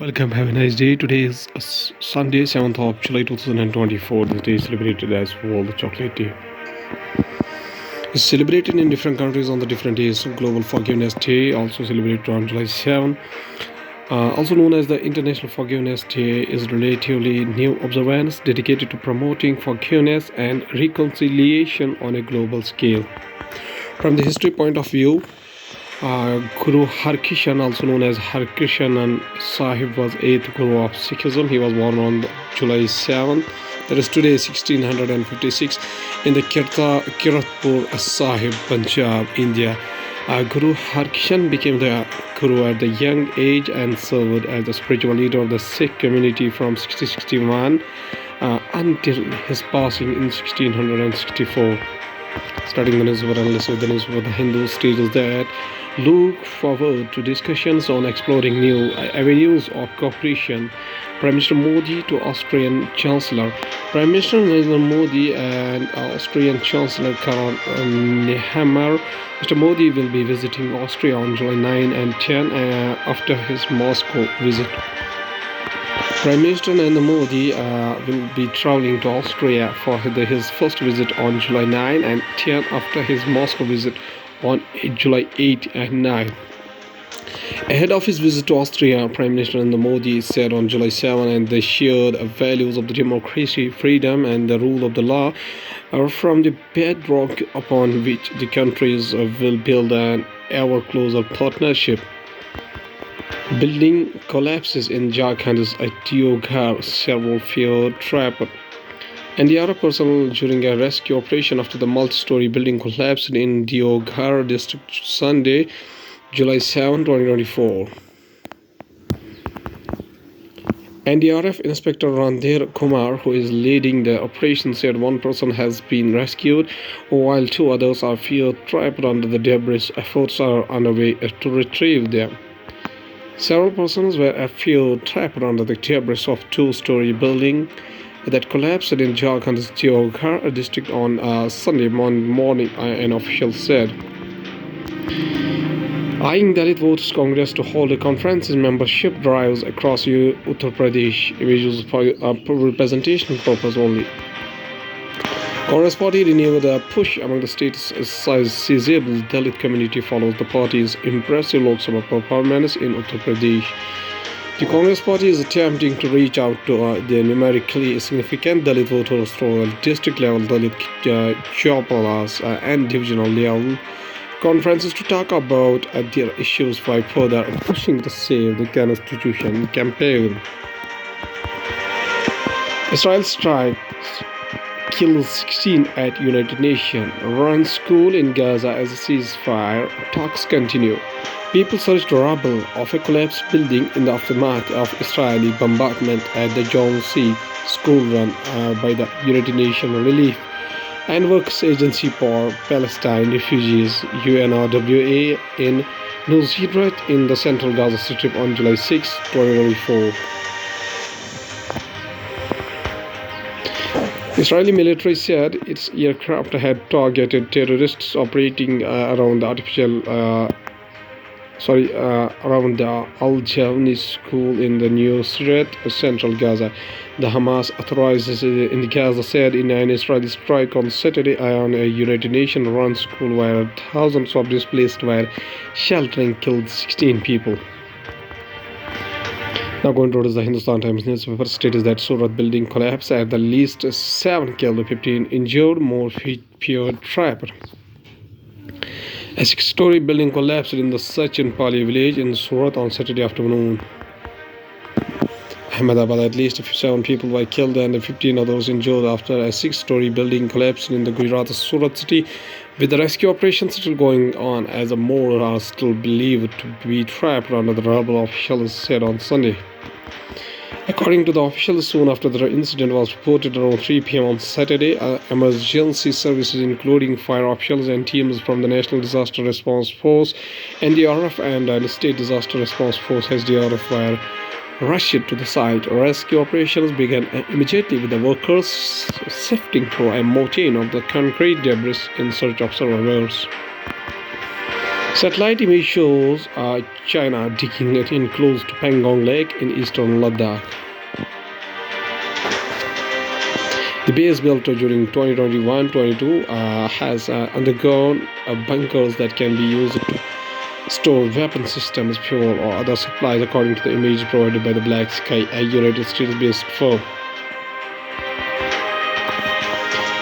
Welcome, have a nice day. Today is Sunday, 7th of July 2024. This day is celebrated as World Chocolate Day. It's celebrated in different countries on the different days. Global Forgiveness Day, also celebrated on July 7. Also known as the International Forgiveness Day, is relatively new observance dedicated to promoting forgiveness and reconciliation on a global scale. From the history point of view, Guru Harkishan, also known as Harkishan Sahib, was 8th Guru of Sikhism. He was born on July 7th, that is today 1656, in the Kiratpur Sahib, Punjab, India. Guru Harkishan became the Guru at the young age and served as the spiritual leader of the Sikh community from 1661 until his passing in 1664. Starting the newspaper analysis with the newspaper, The Hindu states that look forward to discussions on exploring new avenues of cooperation. Prime Minister Modi to Austrian Chancellor. Prime Minister Narendra Modi and Austrian Chancellor Karl Nehammer. Mr. Modi will be visiting Austria on July 9 and 10 after his Moscow visit. Prime Minister Narendra Modi will be traveling to Austria for his first visit on July 9 and 10 after his Moscow visit on July 8 and 9. Ahead of his visit to Austria, Prime Minister Narendra Modi said on July 7 and the shared values of the democracy, freedom and the rule of the law are from the bedrock upon which the countries will build an ever closer partnership. Building collapses in Jharkhand's Deoghar, several feared trap. NDRF personnel during a rescue operation after the multi-story building collapsed in Deoghar district Sunday, July 7, 2024. NDRF Inspector Randhir Kumar, who is leading the operation, said one person has been rescued while two others are feared trapped under the debris. Efforts are underway to retrieve them. Several persons were feared trapped under the debris of two-story building that collapsed in Jharkhand's Deoghar district on Sunday morning, an official said. Eyeing Dalit Voters Congress to hold a conference in membership drives across Uttar Pradesh, images for representation purpose only. Congress party renewed a push among the state's sizable Dalit community follows the party's impressive Lok Sabha performance in Uttar Pradesh. The Congress party is attempting to reach out to the numerically significant Dalit voters through district level Dalit chaupalas and divisional level conferences to talk about their issues by further pushing the Save the Constitution campaign. Israel strikes kills 16 at United Nations. Runs school in Gaza as a ceasefire talks continue. People searched rubble of a collapsed building in the aftermath of Israeli bombardment at the John school run by the United Nations Relief and Works Agency for Palestine Refugees UNRWA in Nuseirat in the central Gaza Strip on July 6, 2024. Israeli military said its aircraft had targeted terrorists operating around the Al-Jawni school in the Nuseirat, central Gaza. The Hamas authorities in Gaza said in an Israeli strike on Saturday on a United Nations-run school where thousands of displaced were sheltering killed 16 people. Now going towards the Hindustan Times newspaper states that Surat building collapse at the least 7 killed, 15 injured, more feared trapped. A 6-story building collapsed in the Sachinpali village in Surat on Saturday afternoon. Ahmedabad, at least 7 people were killed and 15 others injured after a 6-story building collapsed in the Gujarat Surat city, with the rescue operation still going on as more are still believed to be trapped under the rubble, officials said on Sunday. According to the officials, soon after the incident was reported around 3 p.m. on Saturday, emergency services including fire officials and teams from the National Disaster Response Force, NDRF and State Disaster Response Force SDRF were rushed to the site. Rescue operations began immediately with the workers sifting through a mountain of the concrete debris in search of survivors. Satellite image shows China digging it in close to Pangong Lake in eastern Ladakh. The base built during 2021-22 has undergone bunkers that can be used to store weapon systems, fuel, or other supplies, according to the image provided by the Black Sky, a United States-based firm.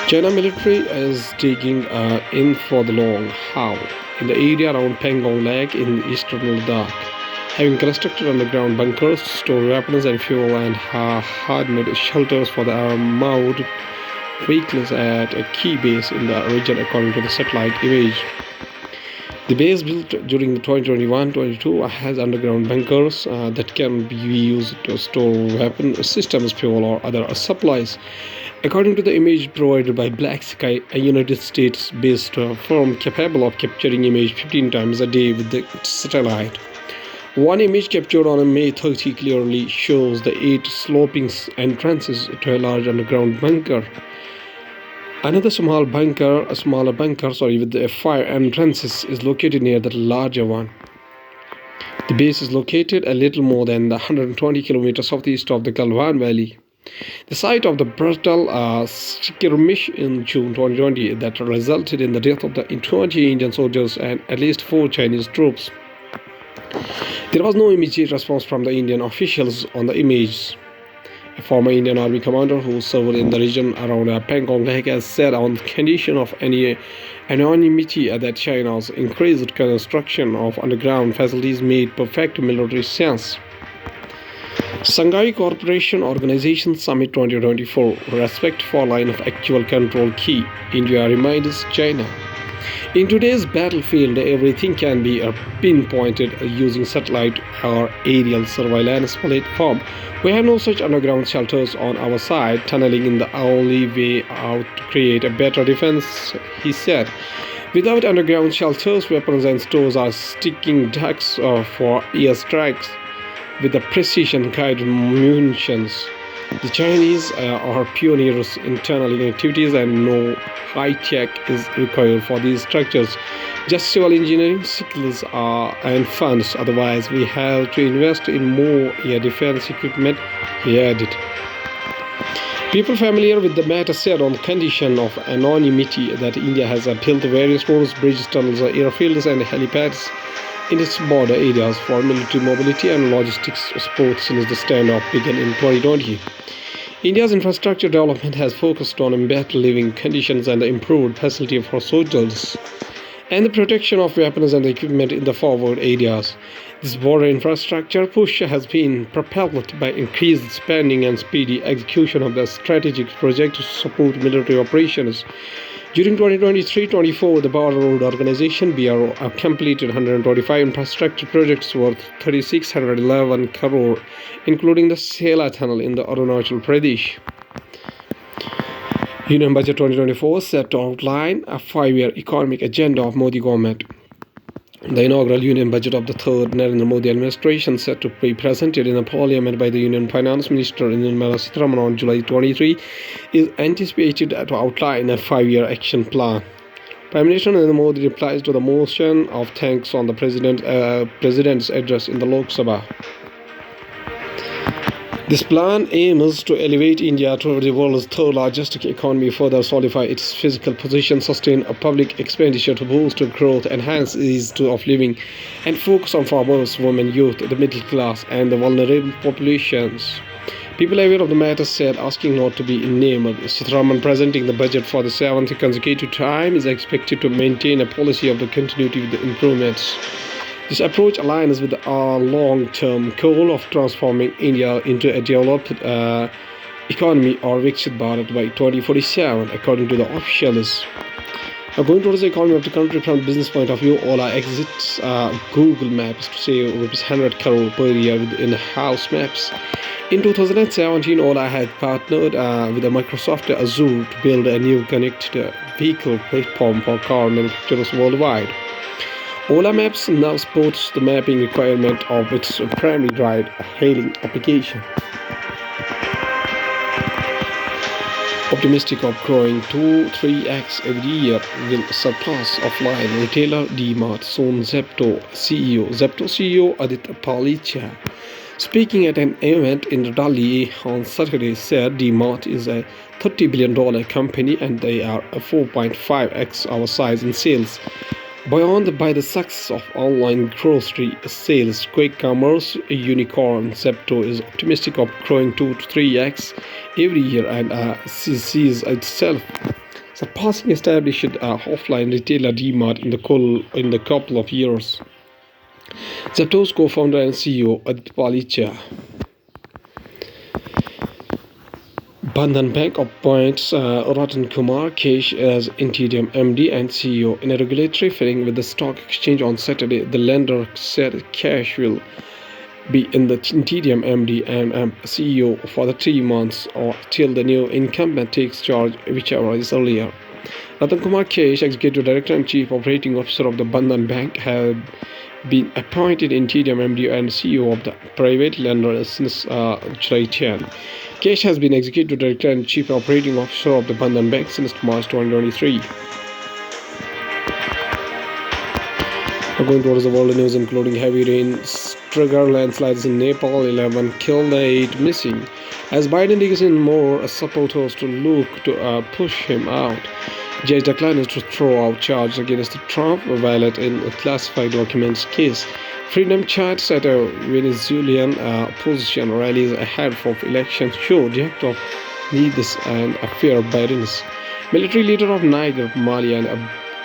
China military is digging in for the long haul in the area around Pangong Lake in eastern Ladakh, having constructed underground bunkers to store weapons and fuel and hardened shelters for the armored vehicles at a key base in the region, according to the satellite image. The base built during the 2021-22 has underground bunkers that can be used to store weapon systems, fuel, or other supplies. According to the image provided by Black Sky, a United States-based firm capable of capturing image 15 times a day with the satellite. One image captured on May 30 clearly shows the 8 sloping entrances to a large underground bunker. Another smaller bunker with the 5 entrances is located near the larger one. The base is located a little more than 120 kilometers southeast of the Galwan Valley. The site of the brutal skirmish in June 2020 that resulted in the death of the 20 Indian soldiers and at least 4 Chinese troops. There was no immediate response from the Indian officials on the images. A former Indian Army commander who served in the region around Pangong Lake has said, on condition of any anonymity, that China's increased construction of underground facilities made perfect military sense. Shanghai Cooperation Organization Summit 2024 Respect for line of actual control key. India reminds China. In today's battlefield, everything can be pinpointed using satellite or aerial surveillance platform. We have no such underground shelters on our side. Tunneling is the only way out to create a better defense, he said. Without underground shelters, weapons and stores are sticking ducks for airstrikes with the precision-guided munitions. The Chinese are pioneers in tunneling activities, and no high-tech is required for these structures. Just civil engineering skills and funds. Otherwise, we have to invest in more air defense equipment, he added. People familiar with the matter said, on condition of anonymity, that India has built various roads, bridges, tunnels, airfields, and helipads in its border areas for military mobility and logistics support since the standoff began in 2020. India's infrastructure development has focused on better living conditions and the improved facility for soldiers and the protection of weapons and equipment in the forward areas. This border infrastructure push has been propelled by increased spending and speedy execution of the strategic project to support military operations. During 2023-24, the Border Road Organization (BRO) completed 125 infrastructure projects worth 3,611 crore, including the Sela Tunnel in the Arunachal Pradesh. Union Budget 2024 set to outline a 5-year economic agenda of Modi government. The inaugural Union Budget of the third Narendra Modi administration, set to be presented in a parliament by the Union Finance Minister Nirmala Sitharaman on July 23, is anticipated to outline a 5-year action plan. Prime Minister Narendra Modi replies to the motion of thanks on the President's address in the Lok Sabha. This plan aims to elevate India to the world's third largest economy, further solidify its physical position, sustain a public expenditure to boost growth, enhance ease of living, and focus on farmers, women, youth, the middle class, and the vulnerable populations. People aware of the matter said, asking not to be named. Sitharaman, presenting the budget for the 7th consecutive time, is expected to maintain a policy of the continuity with the improvements. This approach aligns with our long-term goal of transforming India into a developed economy, or Viksit Bharat, by 2047, according to the officials. Now, going towards the economy of the country from a business point of view, Ola exits Google Maps to save ₹100 crore per year with in-house maps. In 2017, Ola had partnered with Microsoft Azure to build a new connected vehicle platform for car manufacturers worldwide. Ola Maps now supports the mapping requirement of its primary ride-hailing application. optimistic of growing 2-3x every year, will surpass offline retailer DMart, soon Zepto CEO Aditya Palicha, speaking at an event in Delhi on Saturday, said DMart is a $30 billion company and they are a 4.5x our size in sales. Buoyed by the success of online grocery sales, quick commerce unicorn Zepto is optimistic of growing 2-3x every year and sees itself surpassing established offline retailer DMart in the couple of years. Zepto's co-founder and CEO Aditya Palicha. Bandhan Bank appoints Ratan Kumar Kesh as interim MD and CEO. In a regulatory filing with the stock exchange on Saturday, the lender said Kesh will be in the interim MD and CEO for the 3 months or till the new incumbent takes charge, whichever is earlier. Ratan Kumar Kesh, Executive Director and Chief Operating Officer of the Bandhan Bank, had been appointed interim MD and CEO of the private lender since July 10. Kesh has been Executive Director and Chief Operating Officer of the Bandhan Bank since March 2023. Now going towards the world news, including heavy rains trigger landslides in Nepal, 11 killed, 8 missing. As Biden digs in more supporters to look to push him out, judge declines to throw out charges against Trump, violate in a classified documents case. Freedom chats at a Venezuelan opposition rallies ahead of elections show the act of needs and fair bidens. Military leader of Niger, Mali, and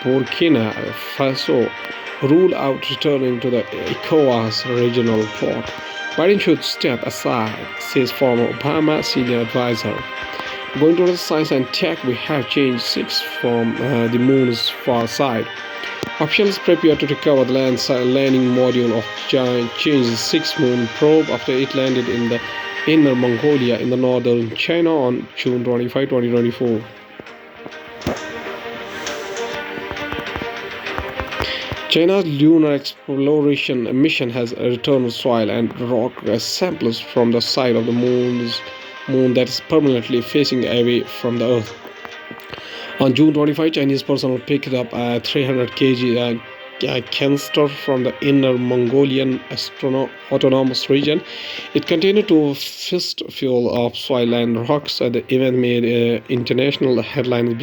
Burkina Faso rule out returning to the ECOWAS regional plot. Biden should step aside, says former Obama senior advisor. Going to the science and tech, we have changed 6 from the moon's far side. Officials prepare to recover the landing module of Change's 6 moon probe after it landed in the Inner Mongolia in the northern China on June 25, 2024. China's lunar exploration mission has returned soil and rock samples from the side of the moon that is permanently facing away from the Earth. On June 25, Chinese personnel picked up a 300 kg canister from the Inner Mongolian Autonomous Region. It contained 2 fist full of soil and rocks. The event made international headlines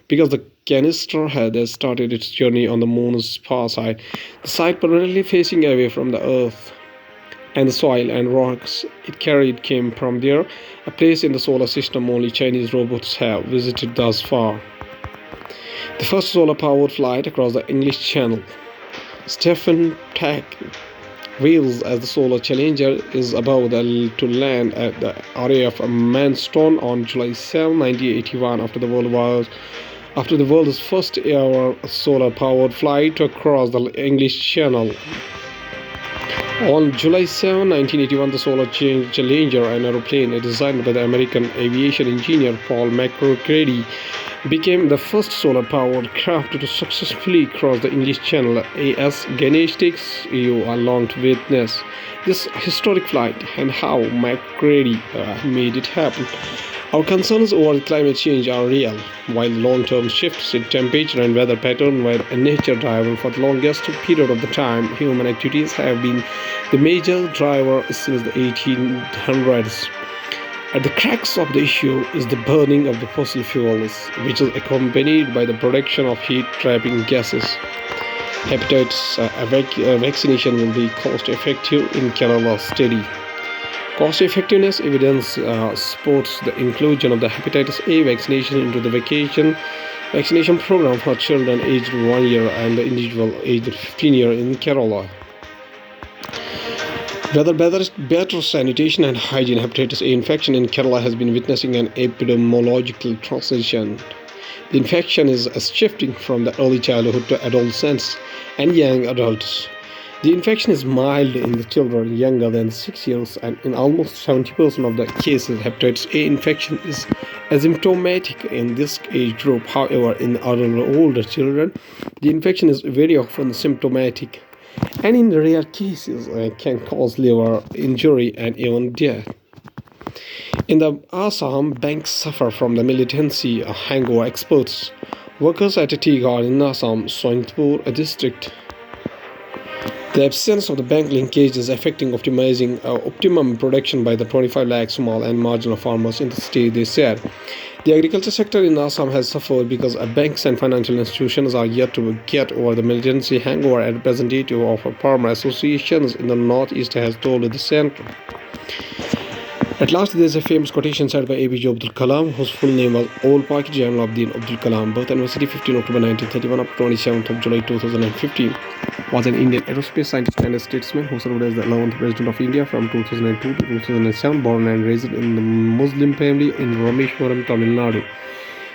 because the canister had started its journey on the moon's far side, the side permanently facing away from the Earth, and the soil and rocks it carried came from there, a place in the solar system only Chinese robots have visited thus far. The first solar-powered flight across the English Channel. Stephen Peck reveals as the Solar Challenger is about to land at the area of Manston on July 7, 1981, after the world's first ever solar-powered flight across the English Channel. On July 7, 1981, the Solar Challenger, an aeroplane designed by the American aviation engineer Paul McCready, became the first solar-powered craft to successfully cross the English Channel. A.S. Ganesh takes you along to witness this historic flight and how McCready made it happen. Our concerns over climate change are real. While long-term shifts in temperature and weather pattern were nature-driven for the longest period of the time, human activities have been the major driver since the 1800s. At the crux of the issue is the burning of the fossil fuels, which is accompanied by the production of heat-trapping gases. Hepatitis vaccination will be cost-effective in Kerala study. Cost-effectiveness evidence supports the inclusion of the hepatitis A vaccination into the vaccination program for children aged 1 year and the individual aged 15 years in Kerala. Whether better sanitation and hygiene, hepatitis A infection in Kerala has been witnessing an epidemiological transition. The infection is shifting from the early childhood to adolescents and young adults. The infection is mild in the children younger than 6 years, and in almost 70% of the cases, hepatitis A infection is asymptomatic in this age group. However, in older children, the infection is very often symptomatic, and in rare cases can cause liver injury and even death. In the Assam, banks suffer from the militancy hangover. Experts, workers at a tea garden in Assam, Soinpur district. The absence of the bank linkage is affecting optimizing optimum production by the 25 lakh small and marginal farmers in the state, they said. The agriculture sector in Assam has suffered because banks and financial institutions are yet to get over the militancy hangover. A representative of farmer associations in the northeast has told the center. At last, there is a famous quotation said by APJ Abdul Kalam, whose full name was Ol Paki Jainul Abdin Abdul Kalam, birth anniversary 15 October 1931 up to 27th of July 2015, was an Indian aerospace scientist and a statesman who served as the 11th President of India from 2002 to 2007, born and raised in the Muslim family in Rameshwaram, Tamil Nadu.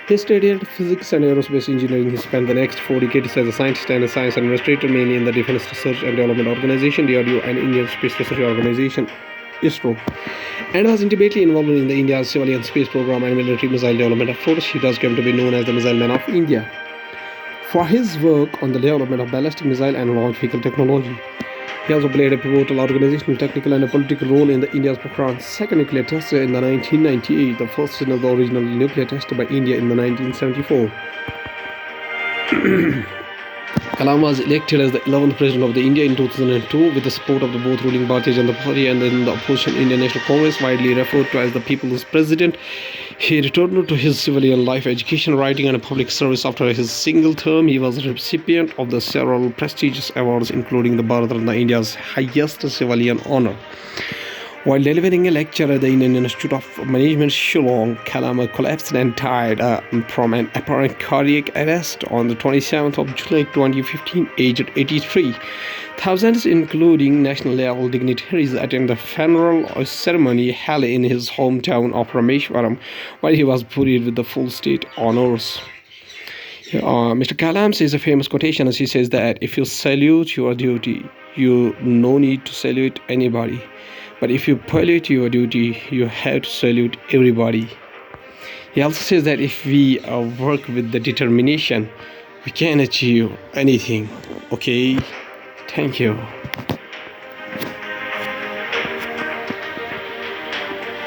He studied physics and aerospace engineering. He spent the next 4 decades as a scientist and a science administrator, mainly in the Defense Research and Development Organization, DRDO, and Indian Space Research Organization, ISRO, and was intimately involved in the India's civilian space program and military missile development efforts. He thus came to be known as the Missile Man of India for his work on the development of ballistic missile and launch vehicle technology. He also played a pivotal organizational, technical, and a political role in the India's Pokhran's second nuclear test in the 1998, the first in the original nuclear test by India in the 1974. Kalam was elected as the 11th President of the India in 2002 with the support of the both ruling Bharatiya Janata Party and then the opposition Indian National Congress, widely referred to as the People's President. He returned to his civilian life, education, writing, and public service after his single term. He was a recipient of the several prestigious awards, including the Bharat Ratna, India's highest civilian honor. While delivering a lecture at the Indian Institute of Management, Shillong, Kalam collapsed and died from an apparent cardiac arrest on the 27th of July 2015, aged 83. Thousands, including national-level dignitaries, attended the funeral ceremony held in his hometown of Rameshwaram, where he was buried with the full state honors. Mr. Kalam says a famous quotation as he says that if you salute your duty, you no need to salute anybody. But if you pollute your duty, you have to salute everybody. He also says that if we work with the determination, we can achieve anything. Okay, thank you.